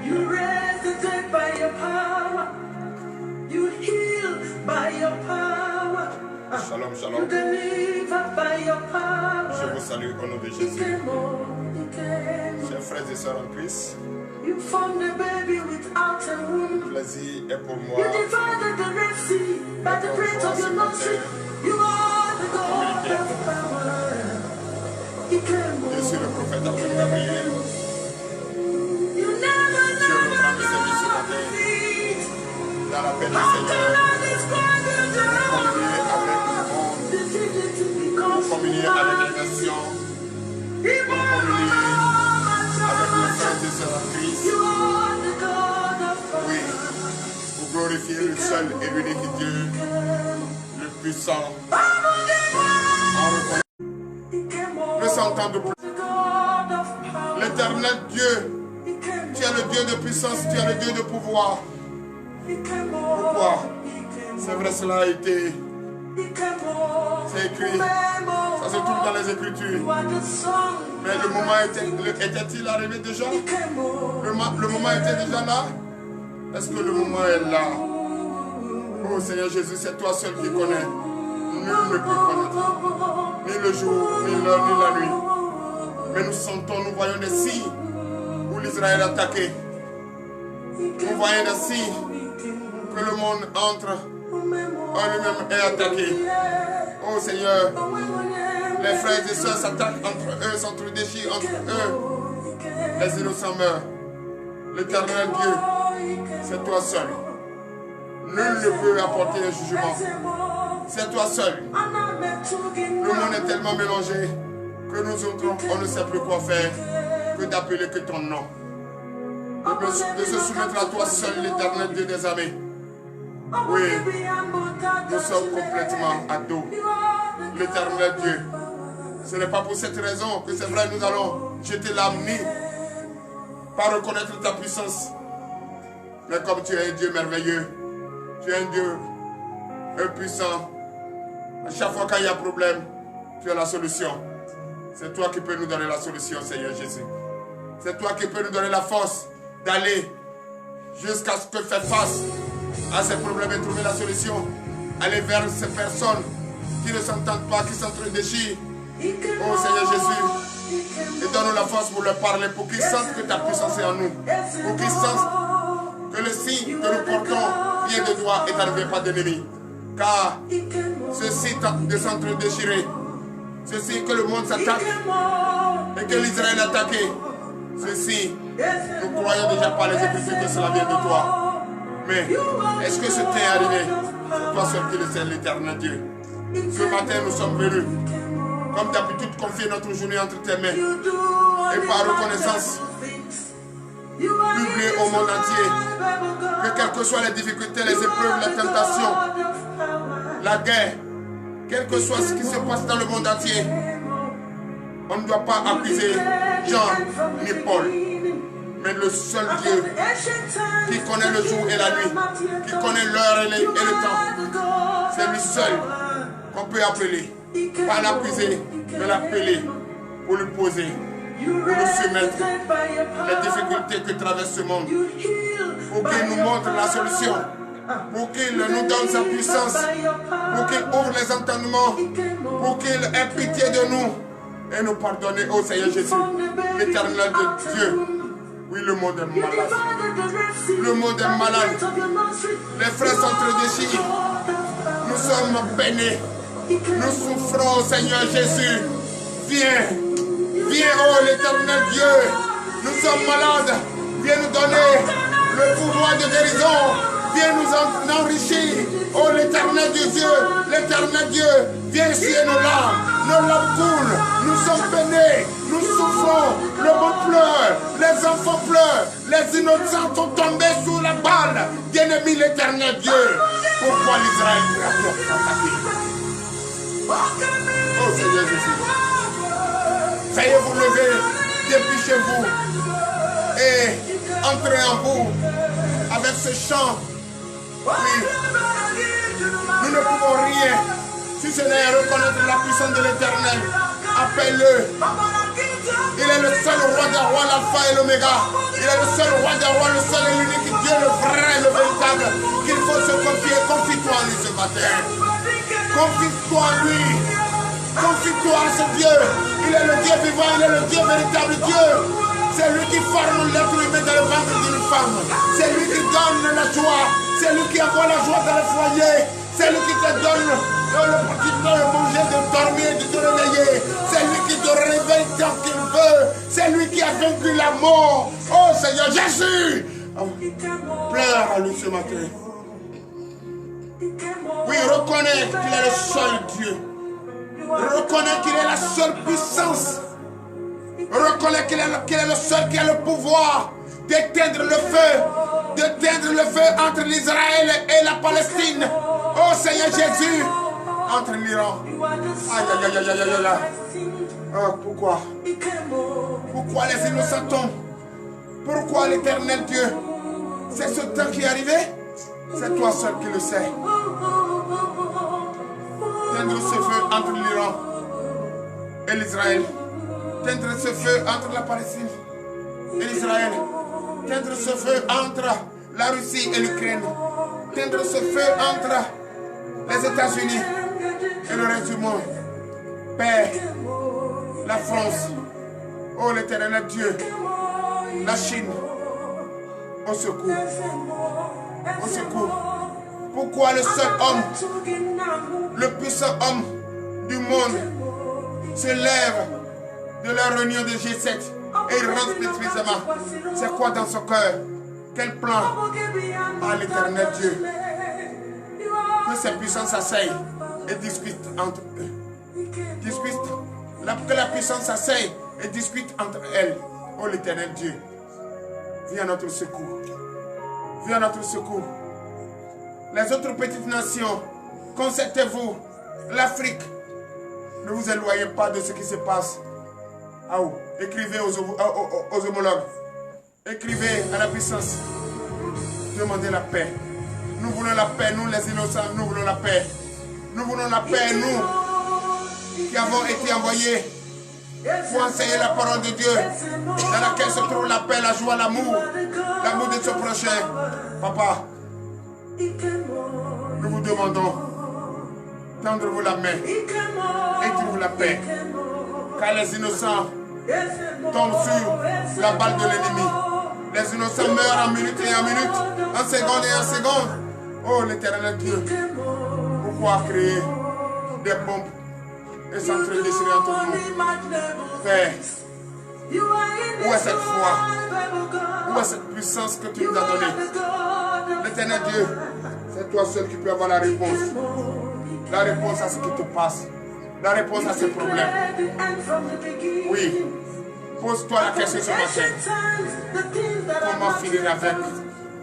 You raise the dead by your power. You heal by your power. Shalom, shalom. You deliver by your power. Je vous salue au nom de Jésus. Chers frères et sœurs en Christ, you formed a baby without a womb. le plaisir est pour moi. You divided the Red Sea by the breath of your nostril. You are the God of power. Je suis le prophète Abel Gabriel. You never, Je reprends le service ce matin dans la paix du Seigneur. Communier avec les nations, communier avec les frères et sœurs en Christ. Oui, pour glorifier le seul et l'unique Dieu, le puissant, en ressentant de plus. L'éternel Dieu, tu es le Dieu de puissance, tu es le Dieu de pouvoir. Pourquoi? C'est vrai, cela a été. C'est écrit, ça se trouve dans les Écritures. Mais le moment était-il arrivé déjà? Le moment était déjà là? Est-ce que le moment est là? Oh Seigneur Jésus, c'est toi seul qui connais. Nul ne peut connaître. Ni le jour, ni l'heure, ni la nuit. Mais nous sentons, nous voyons des signes où l'Israël est attaqué. Nous voyons des signes que le monde entre en lui-même est attaqué. Oh Seieur, les frères et sœurs s'attaquent entre eux, s'entre-déchirent entre eux. Les innocents meurent. L'éternel Dieu, c'est toi seul. Nul ne peut apporter le jugement. C'est toi seul. Le monde est tellement mélangé que nous autres, on ne sait plus quoi faire que d'appeler que ton nom. De se soumettre à toi seul, l'éternel Dieu des armées. Oui, nous sommes complètement à dos. L'éternel Dieu. Ce n'est pas pour cette raison que c'est vrai, nous allons jeter l'âme nue, pas reconnaître ta puissance. Mais comme tu es un Dieu merveilleux, tu es un Dieu puissant. À chaque fois qu'il y a un problème, tu as la solution. C'est toi qui peux nous donner la solution, Seigneur Jésus. C'est toi qui peux nous donner la force d'aller jusqu'à ce que faire face à ces problèmes et trouver la solution. Aller vers ces personnes qui ne s'entendent pas, qui s'entre-déchirent. Oh Seigneur Jésus, et donne-nous la force pour leur parler, pour qu'ils sentent que ta puissance est en nous. Pour qu'ils sentent que le signe que nous portons vient de toi et n'arrive pas d'ennemi. Car ceci de s'entre-déchirer, ceci que le monde s'attaque et que l'Israël est attaqué, ceci, nous croyons déjà par les Écritures que cela vient de toi. Mais est-ce que ce t'est arrivé? C'est toi seul qui le sais, l'éternel Dieu. Ce matin, nous sommes venus, comme d'habitude, confier notre journée entre tes mains. Et par reconnaissance, publier au monde entier que quelles que soient les difficultés, les épreuves, les tentations, la guerre, quel que soit ce qui se passe dans le monde entier, on ne doit pas accuser Jean ni Paul, mais le seul Dieu qui connaît le jour et la nuit, qui connaît l'heure et le temps. C'est lui seul qu'on peut appeler, pas l'accuser, mais l'appeler pour lui poser, pour nous soumettre les difficultés que traverse ce monde, pour qu'il nous montre la solution, pour qu'il nous donne sa puissance, pour qu'il ouvre les entendements, pour qu'il ait pitié de nous et nous pardonner, ô Seigneur Jésus, l'éternel de Dieu. Oui, le monde est malade. Le monde est malade. Les frères s'entre-déchirent. Nous sommes peinés. Nous souffrons, Seigneur Jésus. Viens. Viens, oh l'éternel Dieu. Nous sommes malades. Viens nous donner le pouvoir de guérison. Viens nous enrichir. Oh l'éternel Dieu. L'éternel Dieu. Viens essuyer nos larmes. Nos larmes coulent. Nous sommes peinés. Nous souffrons. Le monde pleure. Les enfants pleurent. Les innocents sont tombés sous la balle. Bien-aimé l'éternel Dieu. Pourquoi l'Israël pourra être attaqué? Oh Seigneur Jésus. Veuillez vous lever depuis chez vous et entrez en vous avec ce chant. Oui. Nous ne pouvons rien si ce n'est reconnaître la puissance de l'Éternel. Appelle-le. Il est le seul roi des rois, l'alpha et l'oméga. Il est le seul roi des rois, le seul et l'unique Dieu, le vrai, le véritable, qu'il faut se confier. Confie-toi en lui ce matin. Confie-toi en lui. Confie-toi en ce Dieu. Il est le Dieu vivant, il est le Dieu véritable Dieu. C'est lui qui forme l'être humain dans le ventre d'une femme. C'est lui qui donne la joie. C'est lui qui envoie la joie dans le foyer. C'est lui qui te donne l'opportunité de manger, de dormir, de te réveiller. C'est lui qui te réveille quand il veut. C'est lui qui a vaincu la mort. Oh Seigneur Jésus. Pleure à lui ce matin. Oui, reconnais qu'il est le seul Dieu. Reconnais qu'il est la seule puissance. Reconnais qu'il est le seul qui a le pouvoir d'éteindre le feu entre l'Israël et la Palestine. Oh Seigneur Jésus, entre l'Iran. Aïe, aïe, aïe, aïe, aïe, aïe. Oh, pourquoi? Pourquoi les innocents tombent? Pourquoi l'Éternel Dieu? C'est ce temps qui est arrivé? C'est toi seul qui le sais. Teindre ce feu entre l'Iran et l'Israël. Teindre ce feu entre la Palestine et l'Israël. Teindre ce feu entre la Russie et l'Ukraine. Teindre ce feu entre les États-Unis et le reste du monde. Père, la France, oh l'Éternel Dieu, la Chine, au secours. Au secours. Pourquoi le seul homme, le puissant homme du monde se lève de la réunion de G7 et il rentre spécifiquement? C'est quoi dans son cœur? Quel plan? À l'Éternel Dieu. Que ces puissances s'asseyent et discutent entre eux. Que la puissance s'asseye et discute entre elles. Oh l'Éternel Dieu, viens à notre secours. Viens à notre secours. Les autres petites nations, concertez-vous. L'Afrique, ne vous éloignez pas de ce qui se passe. Ah, oh. Écrivez aux homologues. Écrivez à la puissance. Demandez la paix. Nous voulons la paix, nous les innocents, nous voulons la paix. Nous voulons la paix, nous qui avons été envoyés pour enseigner la parole de Dieu, dans laquelle se trouve la paix, la joie, l'amour de son prochain. Papa, nous vous demandons, tendez-vous la main et dites-vous la paix, car les innocents tombent sur la balle de l'ennemi. Les innocents meurent en minute et en minute, en seconde et en seconde. Oh l'Éternel Dieu, pourquoi créer des bombes et s'entre-déchirer entre nous? Père, où est cette foi? Où est cette puissance que tu nous as donnée? L'Éternel Dieu, c'est toi seul qui peux avoir la réponse. La réponse à ce qui te passe. La réponse à ces problèmes. Oui. Pose-toi la question ce matin. Comment finir avec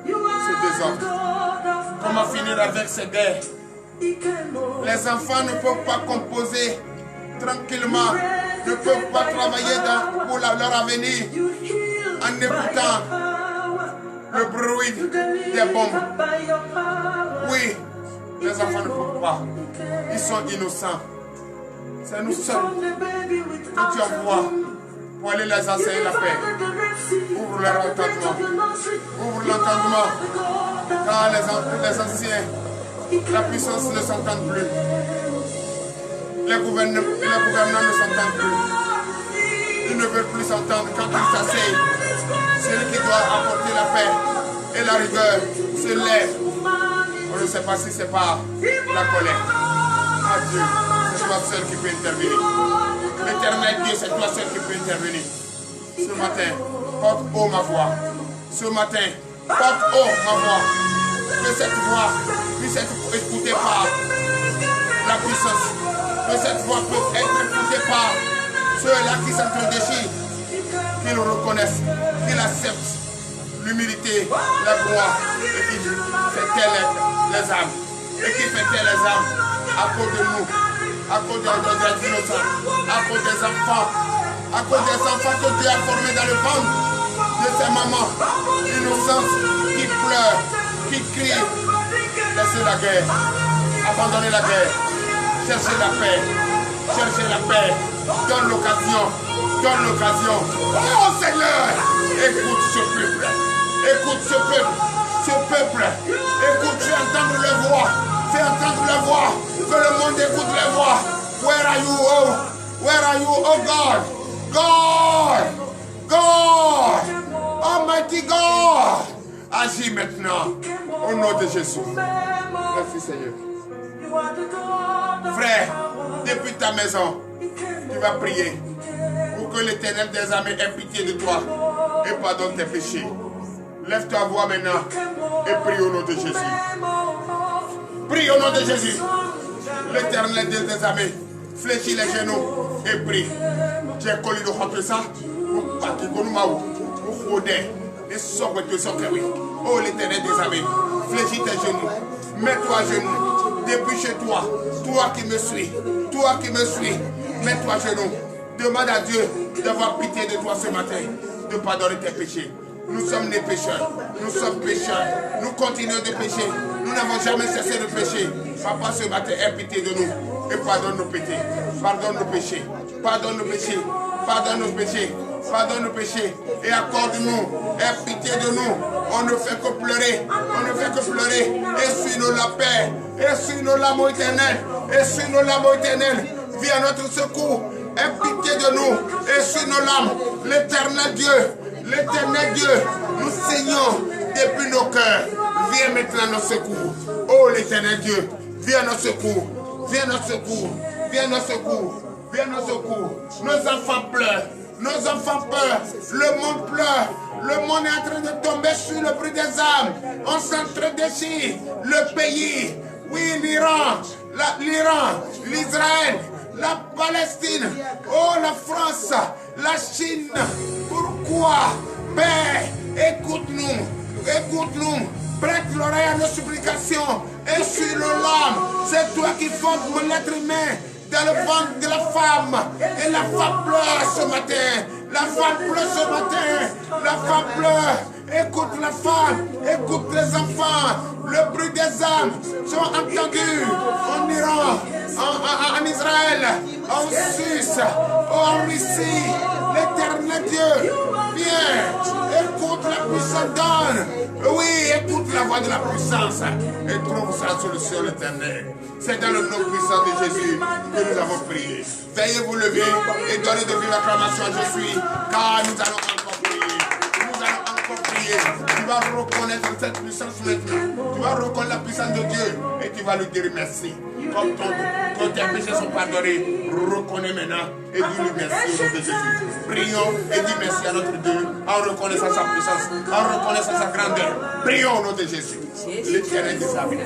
ce désordre? Comment finir avec ces guerres? Les enfants ne peuvent pas composer tranquillement, ne peuvent pas travailler pour leur avenir en écoutant le bruit des bombes. Oui, les enfants ne peuvent pas. Ils sont innocents. C'est nous seuls que tu envoies pour aller les enseigner la paix. Ouvre leur entendement. Ouvre l'entendement. Car les anciens, la puissance ne s'entend plus. Les gouvernants ne s'entendent plus. Ils ne veulent plus s'entendre quand ils s'asseyent. Celui qui doit apporter la paix et la rigueur se lève. On ne sait pas si c'est par la colère. Ah Dieu, c'est toi seul qui peut intervenir. L'Éternel Dieu, c'est toi seul qui peut intervenir. Ce matin, porte haut ma voix. Ce matin, porte haut ma voix. Que cette voix puisse être écoutée par la puissance. Que cette voix puisse être écoutée par ceux-là qui s'entre-déchirent. Qu'ils reconnaissent, qu'ils acceptent l'humilité, la gloire et qui fait taire les âmes. Et qui fait taire les âmes à cause de nous, à cause des innocents, à cause des enfants, à cause des enfants que Dieu a formés dans le ventre de ces mamans innocentes qui pleurent, qui crient. Laissez la guerre, abandonnez la guerre, cherchez la paix, donne l'occasion Donne l'occasion. Oh Seigneur, écoute ce peuple. Écoute ce peuple. Ce peuple. Écoute, fais entendre leur voix. Fais entendre leur voix. Que le monde écoute leur voix. Where are you, oh? Where are you, oh God? God! God! Almighty God! Agis maintenant. Au nom de Jésus. Merci Seigneur. Frère, depuis ta maison, tu vas prier pour que l'Éternel des armées ait pitié de toi et pardonne tes péchés. Lève ta voix maintenant et prie au nom de Jésus. Prie au nom de Jésus. L'Éternel des armées fléchit les genoux et prie. Tu es collé de ça. Oh l'Éternel des armées, fléchis tes genoux. Mets-toi à genoux. Depuis chez toi, toi qui me suis, mets-toi à genoux. Demande à Dieu d'avoir pitié de toi ce matin, de pardonner tes péchés. Nous sommes des pécheurs, nous sommes pécheurs, nous continuons de pécher, nous n'avons jamais cessé de pécher. Papa, ce matin, aie pitié de nous et pardonne nos péchés, pardonne nos péchés, pardonne nos péchés, pardonne nos péchés, pardonne nos péchés et accorde-nous, aie pitié de nous. On ne fait que pleurer, on ne fait que pleurer. Essuie-nous la paix, essuie-nous l'amour éternel, essuie-nous l'amour éternel. Viens à notre secours, aie pitié de nous, essuie-nous l'âme, l'éternel Dieu, nous saignons depuis nos cœurs. Viens maintenant à notre secours. Oh l'éternel Dieu, viens à notre secours, viens à notre secours, viens à notre secours, viens à notre secours. Nos enfants pleurent, nos enfants pleurent, le monde pleure. Le monde est en train de tomber sur le prix des âmes. On s'entredéchire. Le pays, oui, l'Iran, l'Israël, la Palestine, oh la France, la Chine. Pourquoi? Père, écoute-nous, prête l'oreille à nos supplications. Essuie nos larmes. C'est toi qui fondes l'être humain dans le ventre de la femme. Et la femme pleure ce matin. La femme pleure ce matin. La femme pleure. Écoute la femme. Écoute les enfants. Le bruit des âmes sont entendus en Iran, en Israël, en Suisse, en Russie. L'éternel Dieu, viens. Écoute la puissance donne. Oui, écoute la voix de la puissance. Et trouve sa solution l'éternel. C'est dans le nom puissant de Jésus que nous avons prié. Veuillez vous lever et donner de vive acclamation à Jésus, car nous allons encore prier. Nous allons encore prier. Tu vas reconnaître cette puissance maintenant. Tu vas reconnaître la puissance de Dieu et tu vas lui dire merci. Comme tes péchés sont pardonnés, reconnais maintenant et dis-lui merci au nom de Jésus. Prions et dis merci à notre Dieu en reconnaissant sa puissance, en reconnaissant sa grandeur. Prions au nom de Jésus. L'Éternel des armées.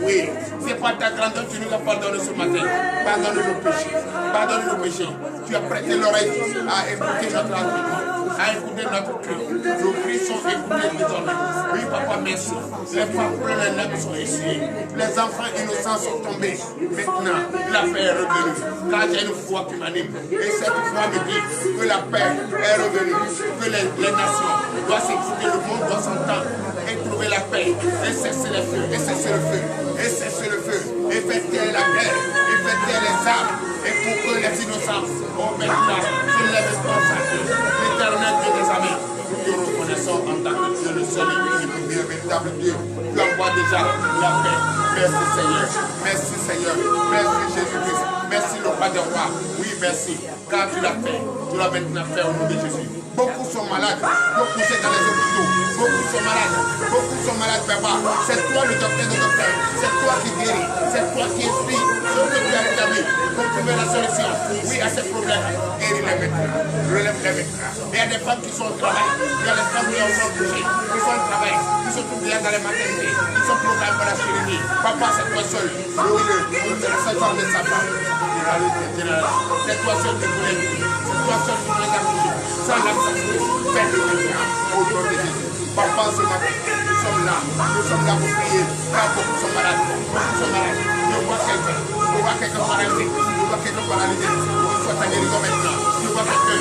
Oui, c'est pas ta grandeur que tu nous as pardonné ce matin. Pardonne nos péchés. Pardonne nos péchés. Tu as prêté l'oreille à écouter notre argument, à écouter notre cri. Nos cris sont écoutés désormais. Oui, papa, merci. Les femmes pleines de larmes sont essuyées. Les enfants innocents sont tombés. Maintenant, la paix est revenue. Car j'ai une foi qui m'anime. Et cette foi me dit que la paix est revenue. Que les nations doivent s'écouter, le monde doit s'entendre. Et trouver la paix, et cesser le feu, et cesser le feu, et cesser le feu, et faire taire la guerre, et faire taire les armes, et pour que les innocents, oh maintenant, se lèvent responsables. L'éternel Dieu des armées, nous te reconnaissons en tant que Dieu, le seul et unique, le véritable Dieu. Tu envoies déjà la paix. Merci Seigneur, merci Seigneur, merci Jésus-Christ, merci le Roi des rois. Oui, merci, car tu l'as fait, tu l'as maintenant fait au nom de Jésus. Beaucoup sont malades, beaucoup sont dans les hôpitaux, beaucoup sont malades, papa. C'est toi le docteur des docteurs, c'est toi qui guéris, c'est toi qui expliques ce que tu as établi pour trouver la solution. Oui, à ces problèmes, guéris-les maintenant, relève-les maintenant. Il y a des femmes qui sont au travail, il y a des femmes qui sont couchées, qui sont au travail, qui sont oubliées dans les maternités, qui sont programmées pour la chirurgie. Papa, c'est toi seul, c'est la seule femme de sa femme. C'est toi seul qui voulais, c'est toi seul qui voulait accoucher. Sans la fais-le maintenant, au nom de Jésus. Papa, ce matin, nous sommes là pour prier, car beaucoup sont malades, Je vois quelqu'un paralysé, je reçois ta guérison maintenant. Je vois quelqu'un,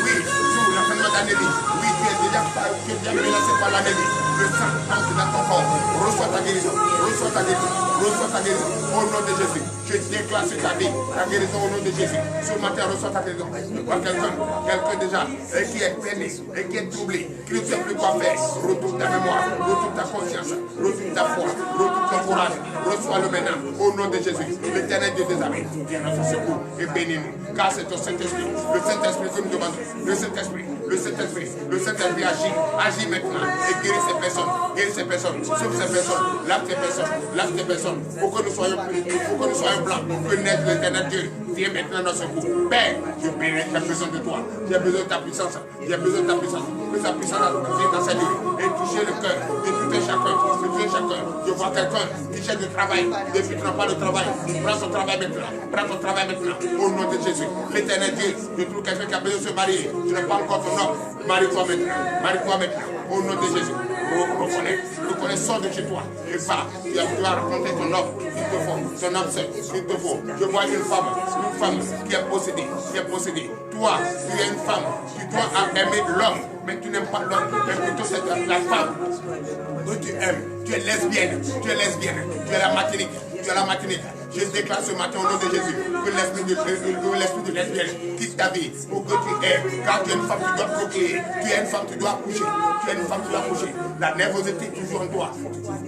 oui, sous la fin de d'année, oui, tu es tu es déjà menacé par l'ennemi. Le sang entre dans ton corps. Reçois ta guérison. Reçois ta guérison. Reçois ta guérison. Au nom de Jésus. Je déclare sur ta vie ta guérison au nom de Jésus. Ce matin, reçois ta guérison. Je vois quelqu'un déjà qui est peiné et qui est troublé, qui ne sait plus quoi faire. Retourne ta mémoire, retourne ta conscience, retourne ta foi, retourne ton courage. Reçois-le maintenant au nom de Jésus. L'Éternel Dieu des armées, viens à notre secours et bénis-nous. Car c'est ton Saint-Esprit, le Saint-Esprit que nous demandons. Le Saint-Esprit agit maintenant et guérit ces personnes, sauve ces personnes, lave ces personnes, pour que nous soyons blancs, que naître l'Éternel Dieu, viens maintenant dans ce coup. Père, j'ai besoin de toi, j'ai besoin de ta puissance, que sa puissance vienne dans sa vie et toucher le cœur de tout un chacun, Je vois quelqu'un qui cherche du travail, depuis qu'il n'a pas de travail, prends ton travail maintenant, au nom de Jésus. L'Éternel Dieu, je trouve quelqu'un qui a besoin de se marier, tu n'as pas encore ton homme, marie-toi maintenant, au nom de Jésus. Reconnais, sors de chez toi et va, tu vas rencontrer ton homme, il te faut, ton âme seule, il te faut. Je vois une femme qui est possédée, Toi, tu es une femme, tu dois aimer l'homme, mais tu n'aimes pas l'homme, mais plutôt c'est la femme que tu aimes. Tu es lesbienne, tu es la Martinique, Je déclare ce matin au nom de Jésus que l'esprit de lesbienne quitte ta vie pour que tu aies. Quand tu es une femme, tu dois procréer. Tu es une femme, tu dois accoucher. La nervosité est toujours en toi.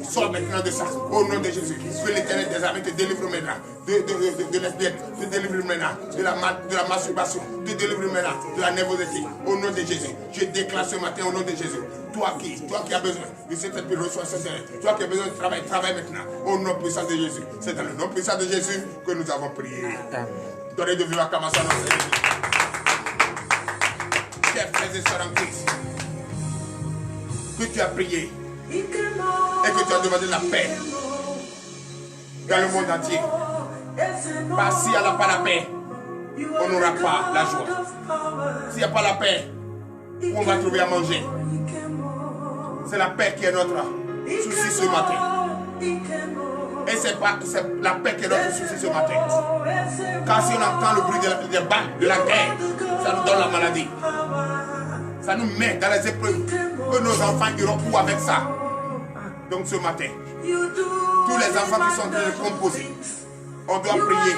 Sors maintenant de ça. Au nom de Jésus. Que l'Éternel des armées te délivre maintenant de lesbienne. Te délivre maintenant de la masturbation. Te délivre maintenant de la nervosité. Au nom de Jésus. Je déclare ce matin au nom de Jésus. Toi qui as besoin de cette esprit, reçois ce terrain. Toi qui as besoin de travail maintenant. Au nom puissant de Jésus. C'est dans le nom puissant de Jésus que nous avons prié. Donnez de vivre à Kamasa notre Seigneur. Chers frères et sœurs en Christ, que tu as prié et que tu as demandé la paix dans le monde entier. Parce s'il n'y a pas la paix, on n'aura pas la joie. S'il n'y a pas la paix, où on va trouver à manger? C'est la paix qui est notre souci ce matin. Et c'est la paix qui est notre souci ce matin. Car si on entend le bruit des balles, de la guerre, ça nous donne la maladie. Ça nous met dans les épreuves. Que nos enfants iront où avec ça? Donc ce matin, tous les enfants qui sont en train de composer, on doit prier.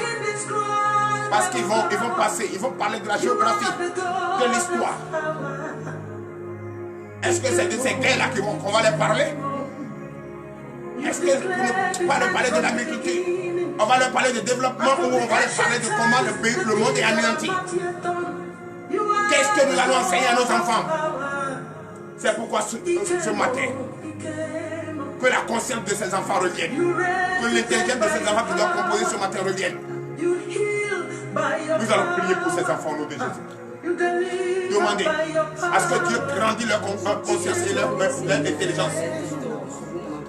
Parce qu'ils vont parler de la géographie, de l'histoire. Est-ce que c'est de ces guerres-là qu'on va les parler? Est-ce que on va leur parler de l'agriculture? On va leur parler de développement ou on va leur parler de comment le monde est anéanti? Qu'est-ce que nous allons enseigner à nos enfants? C'est pourquoi ce matin, que la conscience de ces enfants revienne. Que l'intelligence de ces enfants qui doivent composer ce matin revienne. Nous allons prier pour ces enfants au nom de Jésus. Demandez à ce que Dieu grandisse leur conscience et leur intelligence.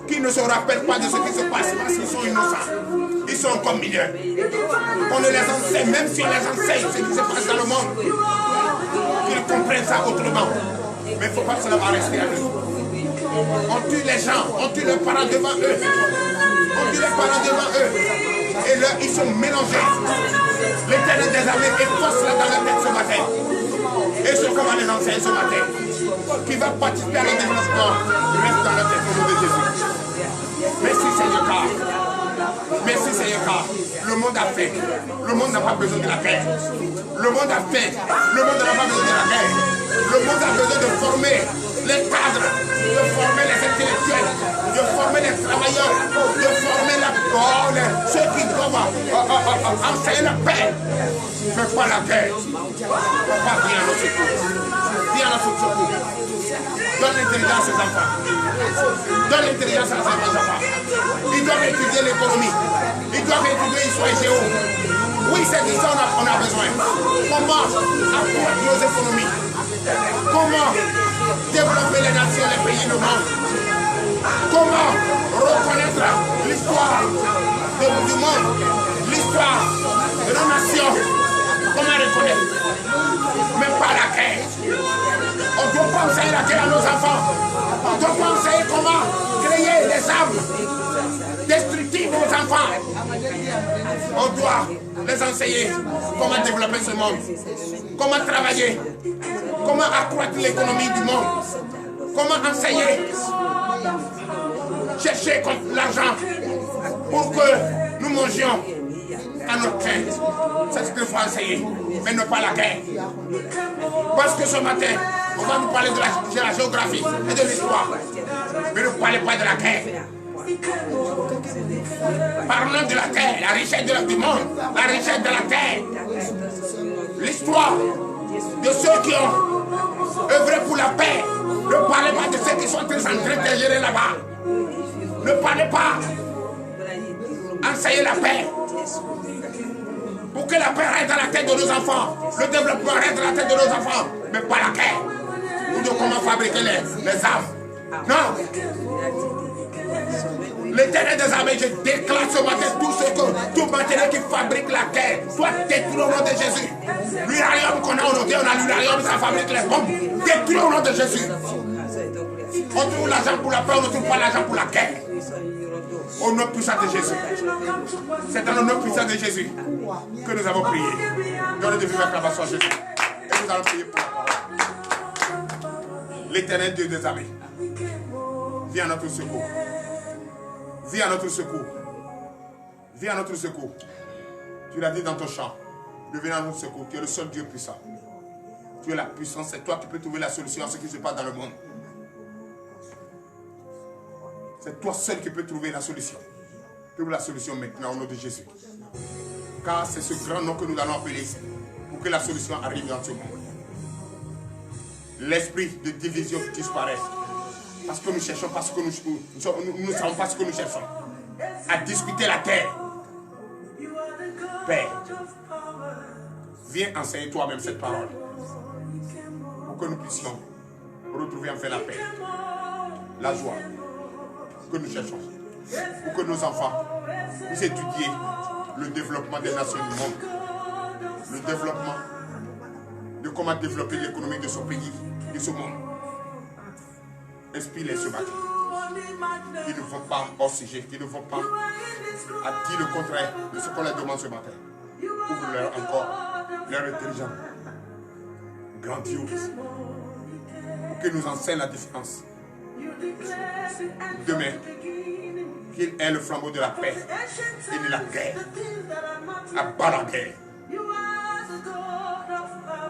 Qu'ils ne se rappellent pas de ce qui se passe parce qu'ils sont innocents. Ils sont encore mineurs. On ne les enseigne, même si on les enseigne ce qui se passe dans le monde, qu'ils comprennent ça autrement. Mais il ne faut pas que cela va rester à eux. On tue les gens, on tue leurs parents devant eux. Et là, ils sont mélangés. L'Éternel des armées efface là dans la tête ce matin. Et ce qu'on va les enseigner ce matin, qui va participer à leur développement, reste dans la tête au nom de Jésus. Merci Seigneur, car le monde a faim. Le monde n'a pas besoin de la guerre. Le monde a faim. Le monde n'a pas besoin de la guerre. Le monde a besoin de former les cadres, de former les intellectuels, de former les travailleurs, de former ceux qui doivent enseigner la paix. Fais pas la guerre. Papa, viens à notre secours. Donne l'intelligence à ces enfants. Donne l'intelligence à ces enfants. Ils doivent étudier l'économie. Ils doivent étudier l'histoire et géo. Oui, c'est de ça on a besoin. Comment accroître nos économies? Comment développer les nations, les pays, le monde? Comment reconnaître l'histoire du monde, l'histoire de nos nations? Comment reconnaître? Mais pas la guerre. On ne doit pas enseigner la guerre à nos enfants. On ne doit pas enseigner comment créer des armes destructives aux enfants. On doit les enseigner comment développer ce monde, comment travailler, comment accroître l'économie du monde, comment enseigner, chercher l'argent pour que nous mangions à notre faim. C'est ce qu'il faut enseigner, mais ne pas la guerre. Parce que ce matin, on va nous parler de la géographie et de l'histoire, mais ne parlez pas de la guerre. Parlons de la terre, la richesse du monde, la richesse de la terre, l'histoire de ceux qui ont œuvré pour la paix. Ne parlez pas de ceux qui sont en train de gérer là-bas. Ne parlez pas. Enseignez la paix. Pour que la paix reste dans la tête de nos enfants, le développement reste dans la tête de nos enfants, mais pas la guerre. Ou de comment fabriquer les armes. Non. L'Éternel des armées, je déclare ce matin tout matériel qui fabrique la guerre soit détruit au nom de Jésus. L'uranium qu'on a aujourd'hui, on a l'uranium, ça fabrique les bombes. Détruit au nom de Jésus. On trouve l'argent pour la paix, on ne trouve pas l'argent pour la guerre. Au nom puissant de Jésus. C'est dans le nom puissant de Jésus que nous avons prié. Donnez de vivre acclamation à Jésus. Et nous allons prier pour la parole. L'Éternel Dieu des armées, viens à notre secours. Viens à notre secours. Viens à notre secours. Tu l'as dit dans ton chant. Viens à notre secours. Tu es le seul Dieu puissant. Tu es la puissance. C'est toi qui peux trouver la solution à ce qui se passe dans le monde. C'est toi seul qui peux trouver la solution. Trouve la solution maintenant au nom de Jésus. Car c'est ce grand nom que nous allons appeler pour que la solution arrive dans ce monde. L'esprit de division disparaît. Parce que nous cherchons pas ce que nous ne savons pas ce que nous cherchons. À discuter la terre. Père, viens enseigner toi-même cette parole. Pour que nous puissions retrouver enfin la paix, la joie que nous cherchons. Pour que nos enfants puissent étudier le développement des nations du monde. Le développement de comment développer l'économie de ce pays, de ce monde. Inspire-les ce matin. Qui ne vont pas hors sujet, qui ne vont pas à dire le contraire de ce qu'on leur demande ce matin. Ouvre-leur encore leur intelligence grandiose pour qu'ils nous enseignent la différence. Demain, qu'il ait le flambeau de la paix et de la guerre. Abat la guerre.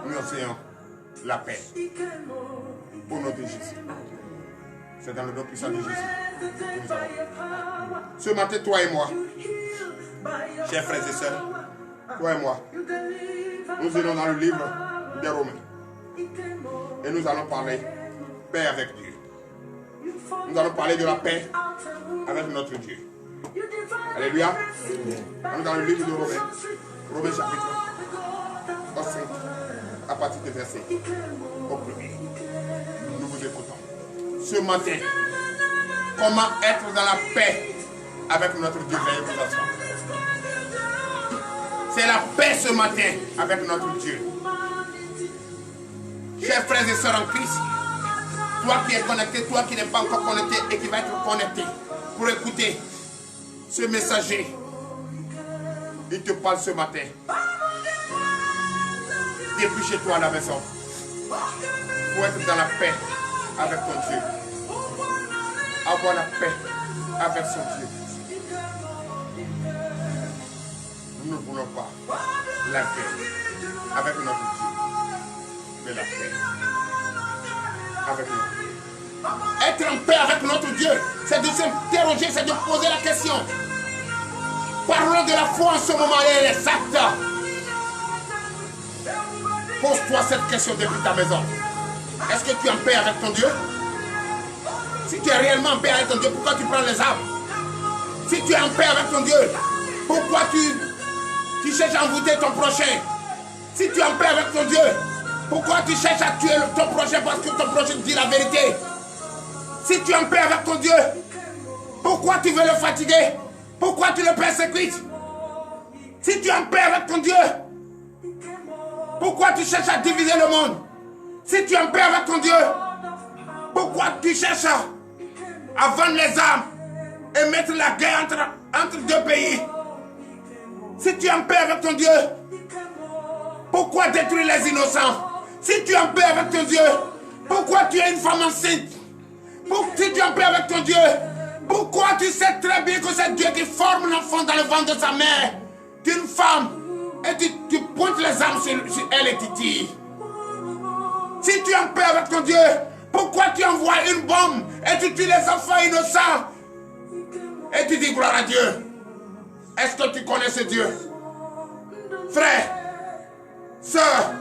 Nous enseignons la paix au nom de Jésus. C'est dans le nom puissant de Jésus que nous avons. Ce matin, toi et moi, chers frères et sœurs, toi et moi, nous allons dans le livre des Romains. Et nous allons parler paix avec Dieu. Nous allons parler de la paix avec notre Dieu. Alléluia. Nous sommes dans le livre de Romains. Romains chapitre 5, à partir du verset au premier. Nous vous écoutons. Ce matin, comment être dans la paix avec notre Dieu. C'est la paix ce matin avec notre Dieu. Chers frères et sœurs en Christ, toi qui es connecté, toi qui n'es pas encore connecté et qui va être connecté pour écouter ce messager, il te parle ce matin. Depuis chez toi à la maison, pour être dans la paix avec ton Dieu. Avoir la paix avec son Dieu. Nous ne voulons pas la paix avec notre Dieu, mais la paix avec notre Dieu. Être en paix avec notre Dieu, c'est de s'interroger, c'est de poser la question. Parlons de la foi en ce moment et les actes. Pose-toi cette question depuis ta maison. Est-ce que tu es en paix avec ton Dieu? Si tu es réellement en paix avec ton Dieu, pourquoi tu prends les armes? Si tu es en paix avec ton Dieu, pourquoi tu cherches à envoûter ton prochain? Si tu es en paix avec ton Dieu, pourquoi tu cherches à tuer ton prochain parce que ton prochain dit la vérité? Si tu es en paix avec ton Dieu, pourquoi tu veux le fatiguer? Pourquoi tu le persécutes? Si tu es en paix avec ton Dieu, pourquoi tu cherches à diviser le monde? Si tu es en paix avec ton Dieu, pourquoi tu cherches à vendre les armes et mettre la guerre entre deux pays? Si tu es en paix avec ton Dieu, pourquoi détruire les innocents? Si tu es en paix avec ton Dieu, pourquoi tu es une femme enceinte? Si tu es en paix avec ton Dieu, pourquoi tu sais très bien que c'est Dieu qui forme l'enfant dans le ventre de sa mère, d'une femme, et tu pointes les armes sur elle et tu tires? Si tu es en paix avec ton Dieu, pourquoi tu envoies une bombe et tu tues les enfants innocents? Et tu dis gloire à Dieu. Est-ce que tu connais ce Dieu? Frère, sœur,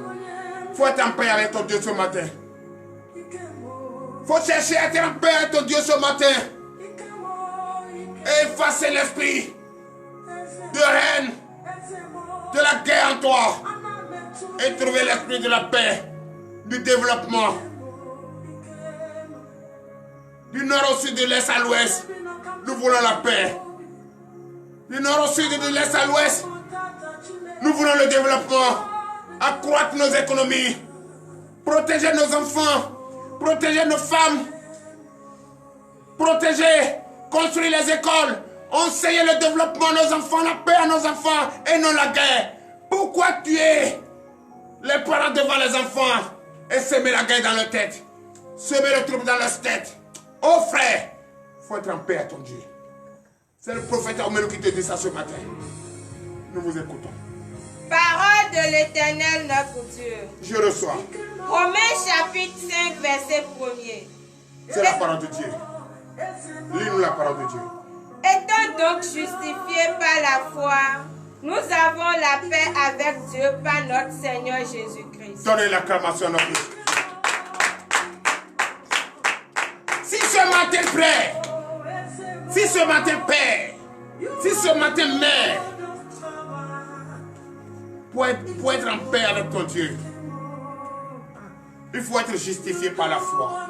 il faut être en paix avec ton Dieu ce matin. Il faut chercher à être en paix avec ton Dieu ce matin. Et effacer l'esprit de haine, de la guerre en toi. Et trouver l'esprit de la paix, du développement. Du nord au sud, de l'est à l'ouest, nous voulons la paix. Du nord au sud, de l'est à l'ouest, nous voulons le développement. Accroître nos économies, protéger nos enfants, protéger nos femmes, protéger, construire les écoles, enseigner le développement à nos enfants, la paix à nos enfants et non la guerre. Pourquoi tuer les parents devant les enfants et semer la guerre dans leur tête, semer le trouble dans leur tête? Oh frère, il faut être en paix à ton Dieu. C'est le prophète Armel qui te dit ça ce matin. Nous vous écoutons. Parole de l'Éternel notre Dieu. Je reçois. Romains chapitre 5, verset 1er. C'est la parole de Dieu. Lis-nous la parole de Dieu. Étant donc justifiés par la foi, nous avons la paix avec Dieu par notre Seigneur Jésus-Christ. Donnez l'acclamation à notre Dieu. Si ce matin, frère, si ce matin, père, si ce matin, mère, pour être en paix avec ton Dieu, il faut être justifié par la foi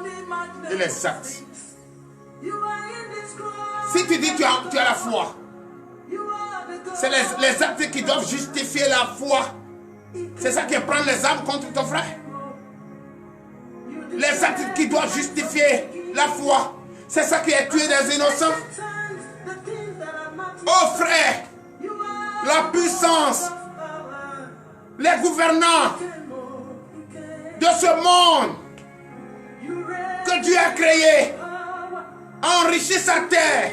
et les actes. Si tu dis que tu as la foi, c'est les actes qui doivent justifier la foi. C'est ça qui est prendre les armes contre ton frère. Les actes qui doivent justifier la foi, c'est ça qui est tuer des innocents. Oh frère, la puissance, les gouvernants de ce monde que Dieu a créé, a enrichi sa terre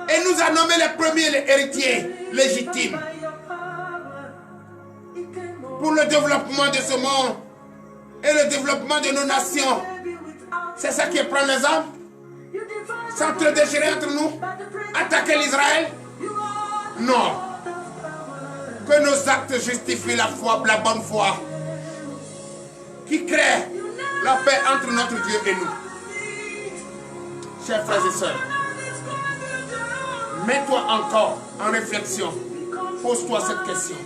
et nous a nommé les premiers héritiers légitimes pour le développement de ce monde et le développement de nos nations. C'est ça qui est prendre les armes, s'entre-déchirer entre nous, attaquer l'Israël? Non. Que nos actes justifient la foi, la bonne foi, qui crée la paix entre notre Dieu et nous. Chers frères et sœurs, mets-toi encore en réflexion. Pose-toi cette question.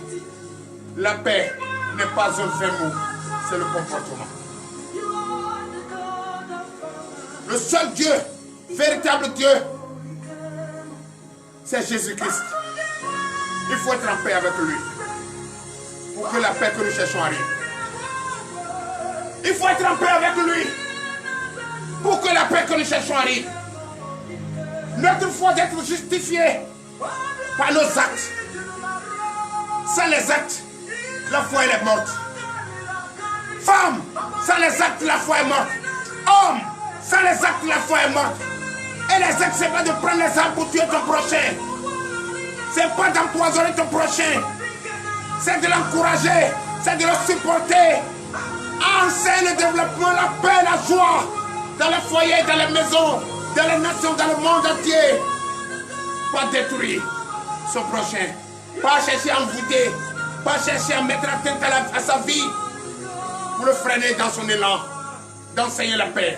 La paix n'est pas un fait mot, c'est le comportement. Le seul Dieu, véritable Dieu, c'est Jésus-Christ. Il faut être en paix avec lui pour que la paix que nous cherchons arrive. Il faut être en paix avec lui pour que la paix que nous cherchons arrive. Notre foi doit être justifiée par nos actes. Sans les actes, la foi elle est morte. Femme, sans les actes, la foi est morte. Homme, sans les actes, la foi est morte. Et les actes, c'est pas de prendre les armes pour tuer ton prochain. C'est pas d'empoisonner ton prochain. C'est de l'encourager. C'est de le supporter. Enseigne le développement, la paix, la joie. Dans les foyers, dans les maisons, dans les nations, dans le monde entier. Pas détruire son prochain. Pas chercher à envoûter. Pas chercher à mettre atteinte à sa vie. Pour le freiner dans son élan. D'enseigner la paix.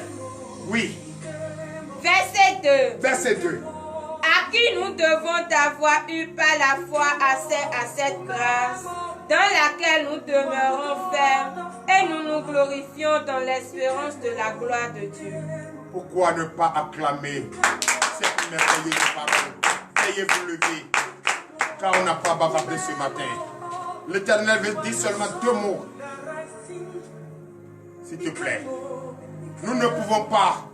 Oui. Verset 2. Verset 2. À qui nous devons d'avoir eu par la foi accès à cette grâce, dans laquelle nous demeurons fermes et nous nous glorifions dans l'espérance de la gloire de Dieu. Pourquoi ne pas acclamer cette merveilleuse parole? Veuillez vous lever, car on n'a pas bavardé ce matin. L'Éternel veut dire seulement 2 mots. S'il te plaît. Nous ne pouvons pas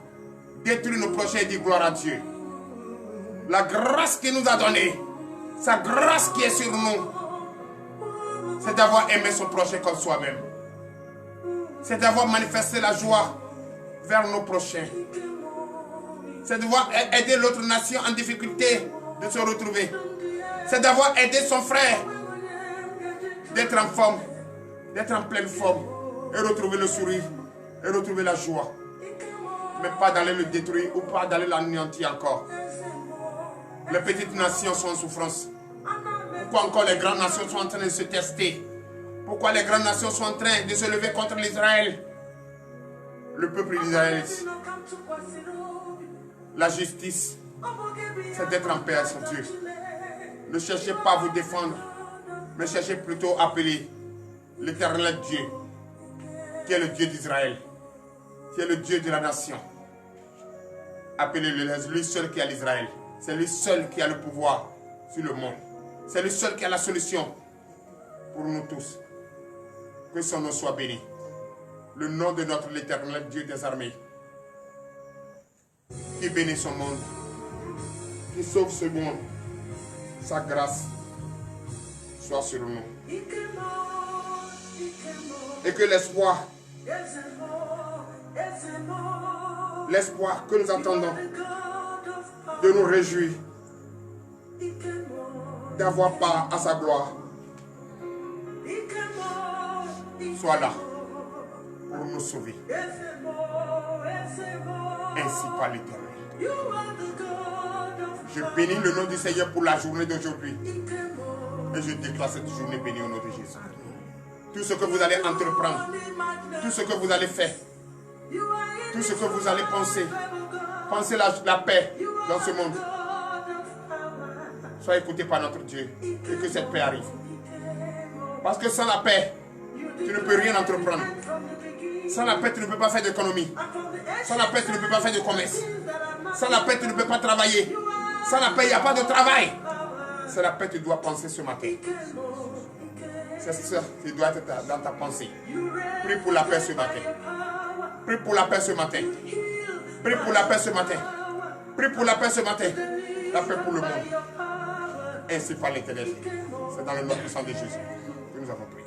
détruire nos prochains et dire gloire à Dieu. La grâce qu'il nous a donnée, Sa grâce qui est sur nous, c'est d'avoir aimé son prochain comme soi-même. C'est d'avoir manifesté la joie vers nos prochains. C'est d'avoir aidé l'autre nation en difficulté de se retrouver. C'est d'avoir aidé son frère d'être en forme, d'être en pleine forme et retrouver le sourire et retrouver la joie. Mais pas d'aller le détruire ou pas d'aller l'anéantir encore. Les petites nations sont en souffrance. Pourquoi encore les grandes nations sont en train de se tester? Pourquoi les grandes nations sont en train de se lever contre l'Israël? Le peuple d'Israël, la justice, c'est d'être en paix avec son Dieu. Ne cherchez pas à vous défendre, mais cherchez plutôt à appeler l'Éternel Dieu, qui est le Dieu d'Israël, qui est le Dieu de la nation. Appelez-le, lui seul qui a l'Israël. C'est lui seul qui a le pouvoir sur le monde. C'est lui seul qui a la solution pour nous tous. Que son nom soit béni. Le nom de notre l'Éternel Dieu des armées, qui bénit son monde, qui sauve ce monde. Sa grâce soit sur nous. Et que l'espoir que nous attendons de nous réjouir, d'avoir part à sa gloire, soit là pour nous sauver. Ainsi par l'Éternel. Je bénis le nom du Seigneur pour la journée d'aujourd'hui. Et je déclare cette journée bénie au nom de Jésus. Tout ce que vous allez entreprendre, tout ce que vous allez faire, tout ce que vous allez penser, pensez la paix dans ce monde. Soyez écoutés par notre Dieu et que cette paix arrive. Parce que sans la paix, tu ne peux rien entreprendre. Sans la paix, tu ne peux pas faire d'économie. Sans la paix, tu ne peux pas faire de commerce. Sans la paix, tu ne peux pas travailler. Sans la paix, il n'y a pas de travail. C'est la paix que tu dois penser ce matin. C'est ça qui doit être dans ta pensée. Prie pour la paix ce matin. Prie pour la paix ce matin. Prie pour la paix ce matin. Prie pour la paix ce matin. La paix pour le monde. Ainsi par l'Éternel. C'est dans le nom puissant de Jésus que nous avons prié.